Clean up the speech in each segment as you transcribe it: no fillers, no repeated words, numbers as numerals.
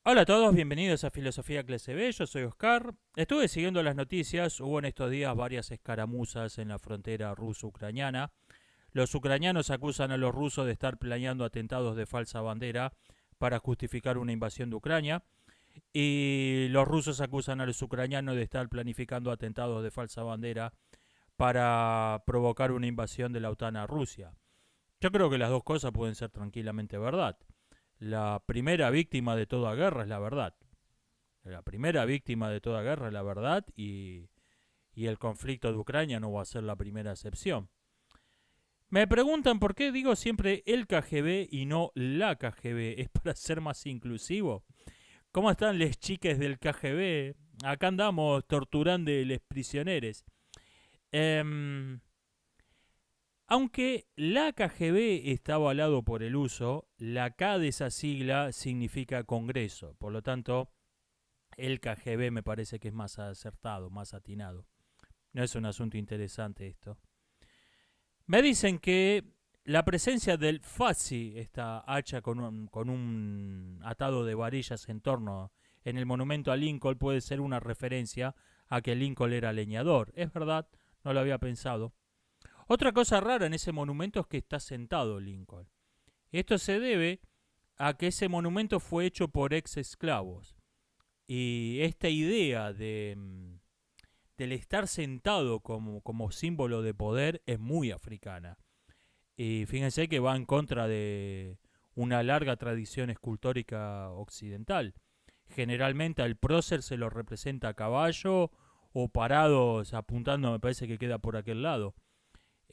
Hola a todos, bienvenidos a Filosofía Clase B, yo soy Oscar. Estuve siguiendo las noticias, hubo en estos días varias escaramuzas en la frontera ruso-ucraniana. Los ucranianos acusan a los rusos de estar planeando atentados de falsa bandera para justificar una invasión de Ucrania. Y los rusos acusan a los ucranianos de estar planificando atentados de falsa bandera para provocar una invasión de la OTAN a Rusia. Yo creo que las dos cosas pueden ser tranquilamente verdad. La primera víctima de toda guerra es la verdad. La primera víctima de toda guerra es la verdad y el conflicto de Ucrania no va a ser la primera excepción. Me preguntan por qué digo siempre el KGB y no la KGB. ¿Es para ser más inclusivo? ¿Cómo están les chiques del KGB? Acá andamos torturando les prisioneros. Eh, Aunque la KGB está avalado por el uso, la K de esa sigla significa Congreso. Por lo tanto, el KGB me parece que es más acertado, más atinado. No es un asunto interesante esto. Me dicen que la presencia del Fazi, esta hacha con un atado de varillas en torno en el monumento a Lincoln, puede ser una referencia a que Lincoln era leñador. Es verdad, no lo había pensado. Otra cosa rara en ese monumento es que está sentado Lincoln. Esto se debe a que ese monumento fue hecho por ex esclavos. Y esta idea del estar sentado como símbolo de poder es muy africana. Y fíjense que va en contra de una larga tradición escultórica occidental. Generalmente al prócer se lo representa a caballo o parados apuntando, me parece que queda por aquel lado.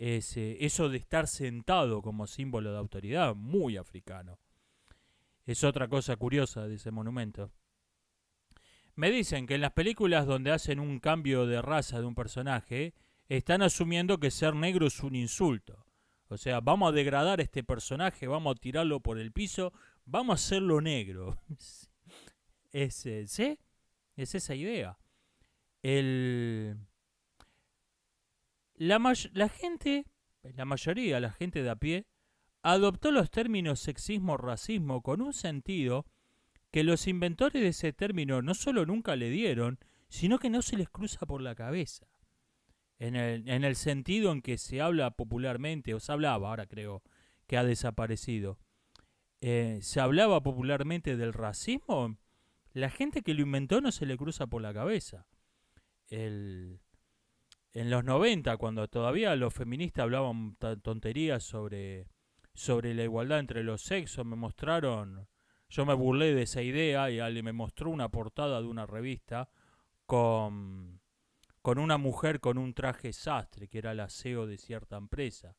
Eso de estar sentado como símbolo de autoridad, muy africano. Es otra cosa curiosa de ese monumento. Me dicen que en las películas donde hacen un cambio de raza de un personaje, están asumiendo que ser negro es un insulto. O sea, vamos a degradar a este personaje, vamos a tirarlo por el piso, vamos a hacerlo negro. ¿Sí? Es esa idea. El, la gente, la mayoría, la gente de a pie, adoptó los términos sexismo-racismo con un sentido que los inventores de ese término no solo nunca le dieron, sino que no se les cruza por la cabeza. En el sentido en que se habla popularmente, o se hablaba, ahora creo que ha desaparecido, se hablaba popularmente del racismo, la gente que lo inventó no se le cruza por la cabeza. El, en los 90, cuando todavía los feministas hablaban tonterías sobre la igualdad entre los sexos, me mostraron, yo me burlé de esa idea y alguien me mostró una portada de una revista con, con una mujer con un traje sastre, que era la CEO de cierta empresa.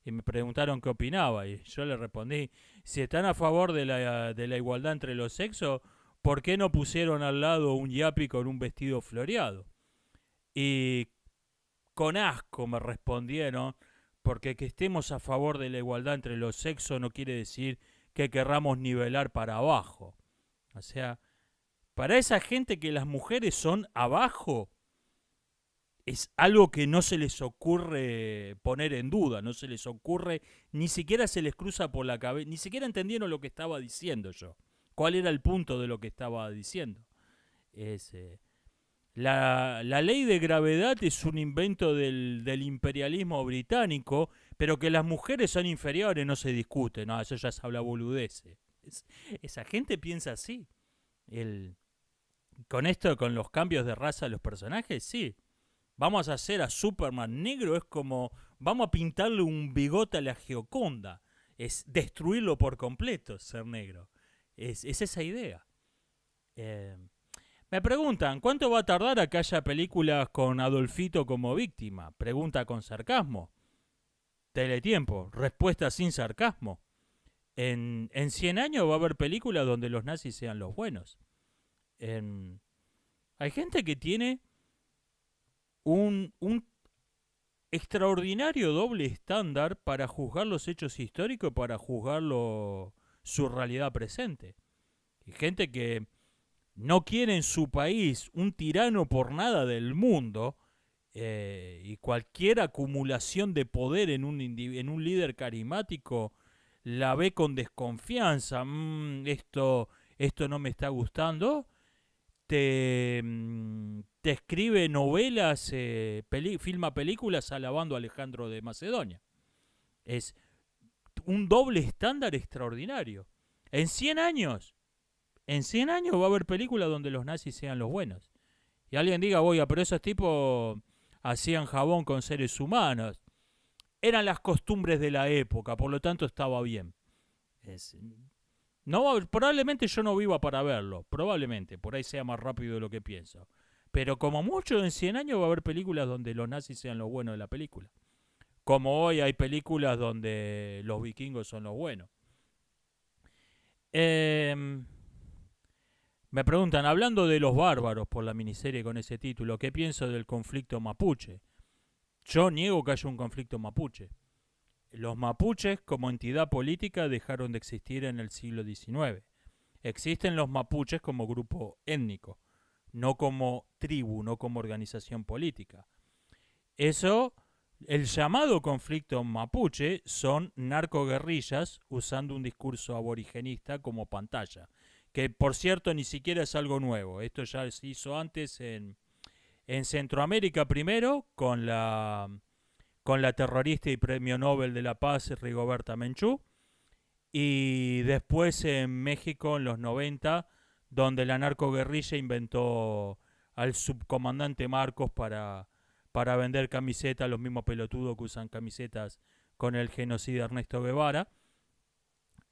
Y me preguntaron qué opinaba y yo le respondí, si están a favor de la igualdad entre los sexos, ¿por qué no pusieron al lado un yapi con un vestido floreado? Y con asco me respondieron, porque que estemos a favor de la igualdad entre los sexos no quiere decir que querramos nivelar para abajo. O sea, para esa gente que las mujeres son abajo, es algo que no se les ocurre poner en duda, no se les ocurre, ni siquiera se les cruza por la cabeza, ni siquiera entendieron lo que estaba diciendo yo. ¿Cuál era el punto de lo que estaba diciendo? Es, la ley de gravedad es un invento del imperialismo británico, pero que las mujeres son inferiores no se discute, no, eso ya se habla boludeces. Esa gente piensa así. El, con esto, con los cambios de raza de los personajes, sí. Vamos a hacer a Superman negro, es como vamos a pintarle un bigote a la Gioconda. Es destruirlo por completo, ser negro. Es esa idea. Eh, Me preguntan, ¿cuánto va a tardar a que haya películas con Adolfito como víctima? Pregunta con sarcasmo. Teletiempo, respuesta sin sarcasmo. En 100 años va a haber películas donde los nazis sean los buenos. En- Hay gente que tiene un extraordinario doble estándar para juzgar los hechos históricos, para juzgar su realidad presente. Hay gente que no quiere en su país un tirano por nada del mundo, y cualquier acumulación de poder en un líder carismático la ve con desconfianza. Esto esto no me está gustando, te escribe novelas, filma películas alabando a Alejandro de Macedonia. Es un doble estándar extraordinario. En 100 años, en 100 años va a haber películas donde los nazis sean los buenos. Y alguien diga, oiga, pero esos tipos hacían jabón con seres humanos. Eran las costumbres de la época, por lo tanto estaba bien. No, probablemente yo no viva para verlo, probablemente, por ahí sea más rápido de lo que pienso. Pero como mucho en 100 años va a haber películas donde los nazis sean los buenos de la película. Como hoy hay películas donde los vikingos son los buenos. Me preguntan, hablando de los bárbaros por la miniserie con ese título, ¿qué pienso del conflicto mapuche? Yo niego que haya un conflicto mapuche. Los mapuches como entidad política dejaron de existir en el siglo XIX. Existen los mapuches como grupo étnico, no como tribu, no como organización política. Eso, el llamado conflicto mapuche son narcoguerrillas usando un discurso aborigenista como pantalla, que por cierto ni siquiera es algo nuevo. Esto ya se hizo antes en Centroamérica primero con la terrorista y premio Nobel de la Paz Rigoberta Menchú, y después en México en los 90, donde la narcoguerrilla inventó al subcomandante Marcos para vender camisetas, los mismos pelotudos que usan camisetas con el genocida Ernesto Guevara,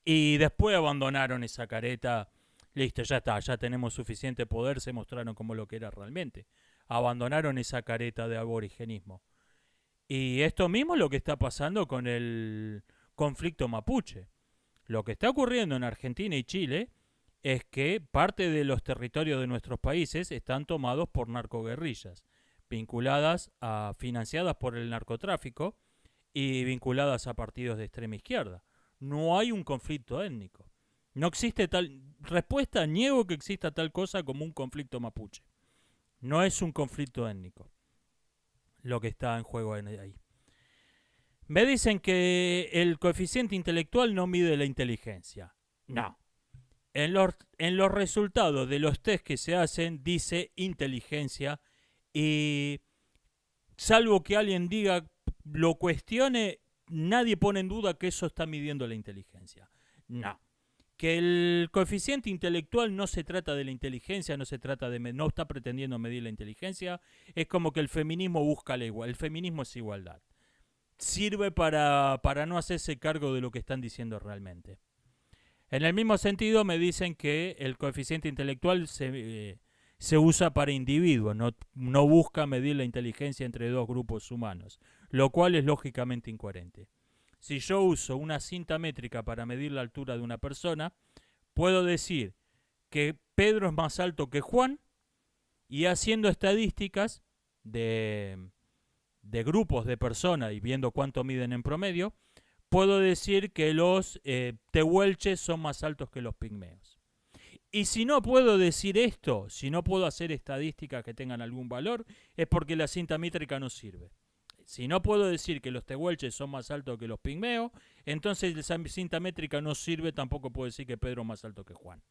y después abandonaron esa careta. Listo, ya está, ya tenemos suficiente poder, se mostraron como lo que era realmente. Abandonaron esa careta de aborigenismo. Y esto mismo es lo que está pasando con el conflicto mapuche. Lo que está ocurriendo en Argentina y Chile es que parte de los territorios de nuestros países están tomados por narcoguerrillas, financiadas por el narcotráfico y vinculadas a partidos de extrema izquierda. No hay un conflicto étnico. No existe tal... Respuesta, niego que exista tal cosa como un conflicto mapuche. No es un conflicto étnico lo que está en juego ahí. Me dicen que el coeficiente intelectual no mide la inteligencia. No. En los resultados de los test que se hacen dice inteligencia, y salvo que alguien diga, lo cuestione, nadie pone en duda que eso está midiendo la inteligencia. No. Que el coeficiente intelectual no se trata de la inteligencia, no está pretendiendo medir la inteligencia. Es como que el feminismo busca la igualdad. El feminismo es igualdad. Sirve para no hacerse cargo de lo que están diciendo realmente. En el mismo sentido me dicen que el coeficiente intelectual se usa para individuos, no busca medir la inteligencia entre dos grupos humanos, lo cual es lógicamente incoherente. Si yo uso una cinta métrica para medir la altura de una persona, puedo decir que Pedro es más alto que Juan, y haciendo estadísticas de grupos de personas y viendo cuánto miden en promedio, puedo decir que los tehuelches son más altos que los pigmeos. Y si no puedo decir esto, si no puedo hacer estadísticas que tengan algún valor, es porque la cinta métrica no sirve. Si no puedo decir que los tehuelches son más altos que los pigmeos, entonces esa cinta métrica no sirve, tampoco puedo decir que Pedro es más alto que Juan.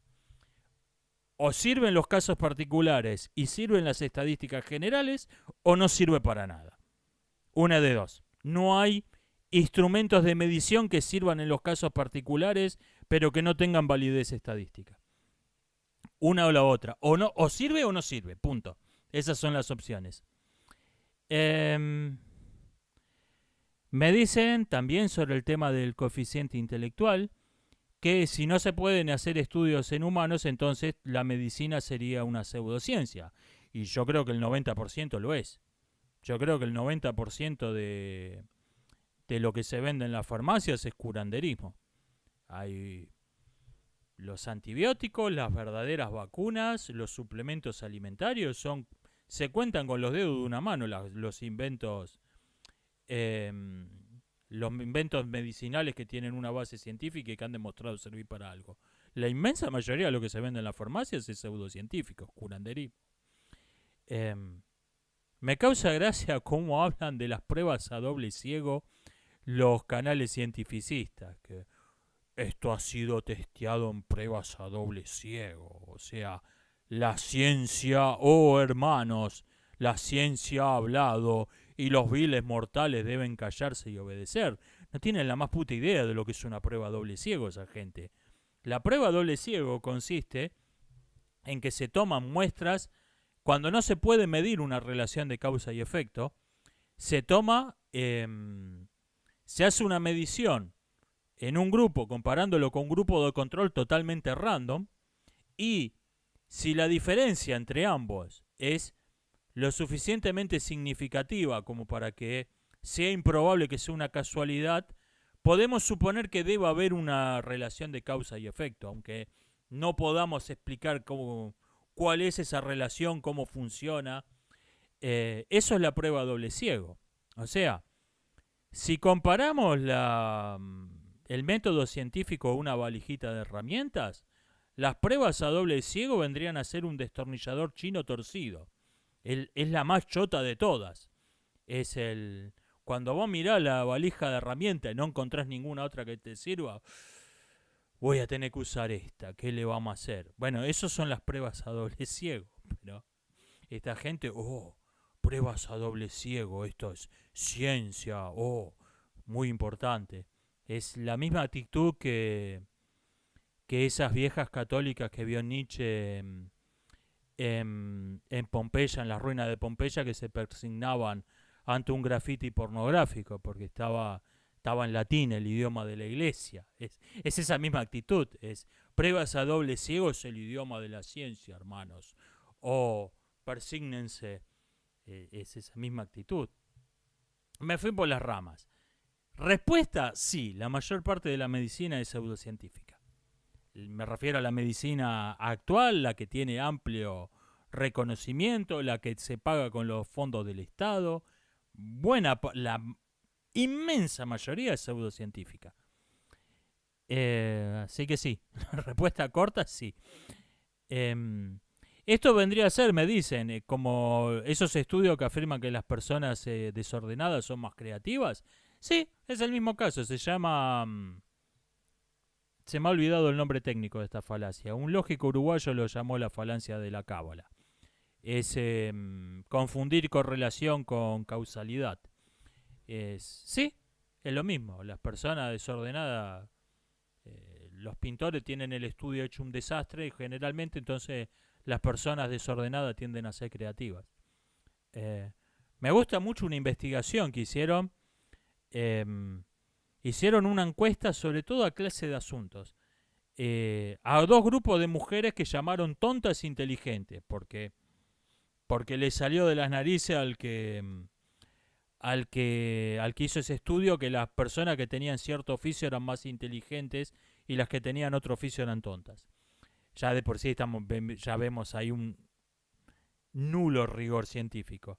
O sirven los casos particulares y sirven las estadísticas generales, o no sirve para nada. Una de dos. No hay instrumentos de medición que sirvan en los casos particulares, pero que no tengan validez estadística. Una o la otra. O sirve o no sirve. Punto. Esas son las opciones. Me dicen también sobre el tema del coeficiente intelectual que si no se pueden hacer estudios en humanos, entonces la medicina sería una pseudociencia. Y yo creo que el 90% lo es. Yo creo que el 90% de lo que se vende en las farmacias es curanderismo. Hay los antibióticos, las verdaderas vacunas, los suplementos alimentarios, se cuentan con los dedos de una mano los inventos medicinales que tienen una base científica y que han demostrado servir para algo. La inmensa mayoría de lo que se vende en las farmacias es pseudocientífico, curanderismo. Me causa gracia cómo hablan de las pruebas a doble ciego los canales cientificistas. Que esto ha sido testeado en pruebas a doble ciego. O sea, la ciencia, oh hermanos, la ciencia ha hablado y los viles mortales deben callarse y obedecer. No tienen la más puta idea de lo que es una prueba a doble ciego esa gente. La prueba a doble ciego consiste en que se toman muestras cuando no se puede medir una relación de causa y efecto. Se toma, se hace una medición en un grupo comparándolo con un grupo de control totalmente random, y si la diferencia entre ambos es lo suficientemente significativa como para que sea improbable que sea una casualidad, podemos suponer que debe haber una relación de causa y efecto, aunque no podamos explicar cuál es esa relación, cómo funciona. Eso es la prueba a doble ciego. O sea, si comparamos el método científico a una valijita de herramientas, las pruebas a doble ciego vendrían a ser un destornillador chino torcido. Es la más chota de todas. Es el... Cuando vos mirás la valija de herramientas y no encontrás ninguna otra que te sirva, voy a tener que usar esta. ¿Qué le vamos a hacer? Bueno, esas son las pruebas a doble ciego. Pero esta gente, pruebas a doble ciego, esto es ciencia, muy importante. Es la misma actitud que esas viejas católicas que vio Nietzsche en Pompeya, en las ruinas de Pompeya, que se persignaban ante un grafiti pornográfico, porque estaba en latín, el idioma de la iglesia. Es esa misma actitud, es pruebas a doble ciego, es el idioma de la ciencia, hermanos. Persígnense, es esa misma actitud. Me fui por las ramas. Respuesta, sí, la mayor parte de la medicina es pseudocientífica. Me refiero a la medicina actual, la que tiene amplio reconocimiento, la que se paga con los fondos del Estado. La inmensa mayoría es pseudocientífica. Así que sí, respuesta corta, sí. Esto vendría a ser, me dicen, como esos estudios que afirman que las personas desordenadas son más creativas. Sí, es el mismo caso, se llama... se me ha olvidado el nombre técnico de esta falacia. Un lógico uruguayo lo llamó la falacia de la cábala. Es confundir correlación con causalidad. Sí, es lo mismo. Las personas desordenadas, los pintores tienen el estudio hecho un desastre y generalmente entonces las personas desordenadas tienden a ser creativas. Me gusta mucho una investigación que hicieron. Hicieron una encuesta sobre toda clase de asuntos a dos grupos de mujeres que llamaron tontas e inteligentes, porque le salió de las narices al que hizo ese estudio que las personas que tenían cierto oficio eran más inteligentes y las que tenían otro oficio eran tontas. Ya de por sí ya vemos ahí un nulo rigor científico.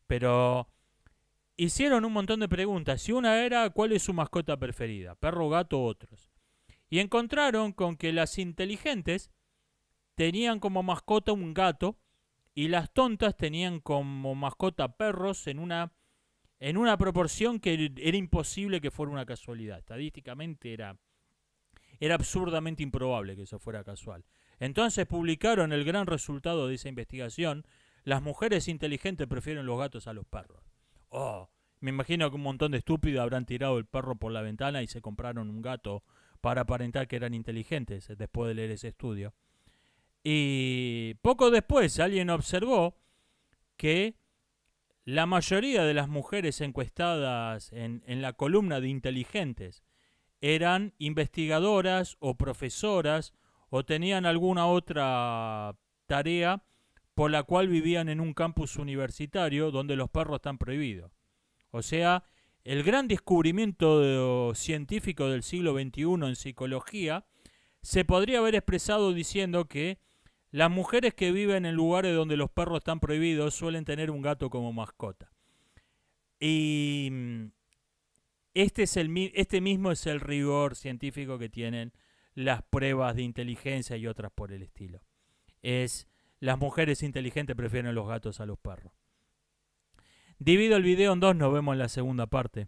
Pero hicieron un montón de preguntas y una era ¿cuál es su mascota preferida? Perro, gato u otros. Y encontraron con que las inteligentes tenían como mascota un gato y las tontas tenían como mascota perros en una proporción que era imposible que fuera una casualidad. Estadísticamente era absurdamente improbable que eso fuera casual. Entonces publicaron el gran resultado de esa investigación. Las mujeres inteligentes prefieren los gatos a los perros. Me imagino que un montón de estúpidos habrán tirado el perro por la ventana y se compraron un gato para aparentar que eran inteligentes después de leer ese estudio. Y poco después alguien observó que la mayoría de las mujeres encuestadas en la columna de inteligentes eran investigadoras o profesoras o tenían alguna otra tarea por la cual vivían en un campus universitario donde los perros están prohibidos. O sea, el gran descubrimiento científico del siglo XXI en psicología se podría haber expresado diciendo que las mujeres que viven en lugares donde los perros están prohibidos suelen tener un gato como mascota. Y este mismo es el rigor científico que tienen las pruebas de inteligencia y otras por el estilo. Las mujeres inteligentes prefieren los gatos a los perros. Divido el video en dos, nos vemos en la segunda parte.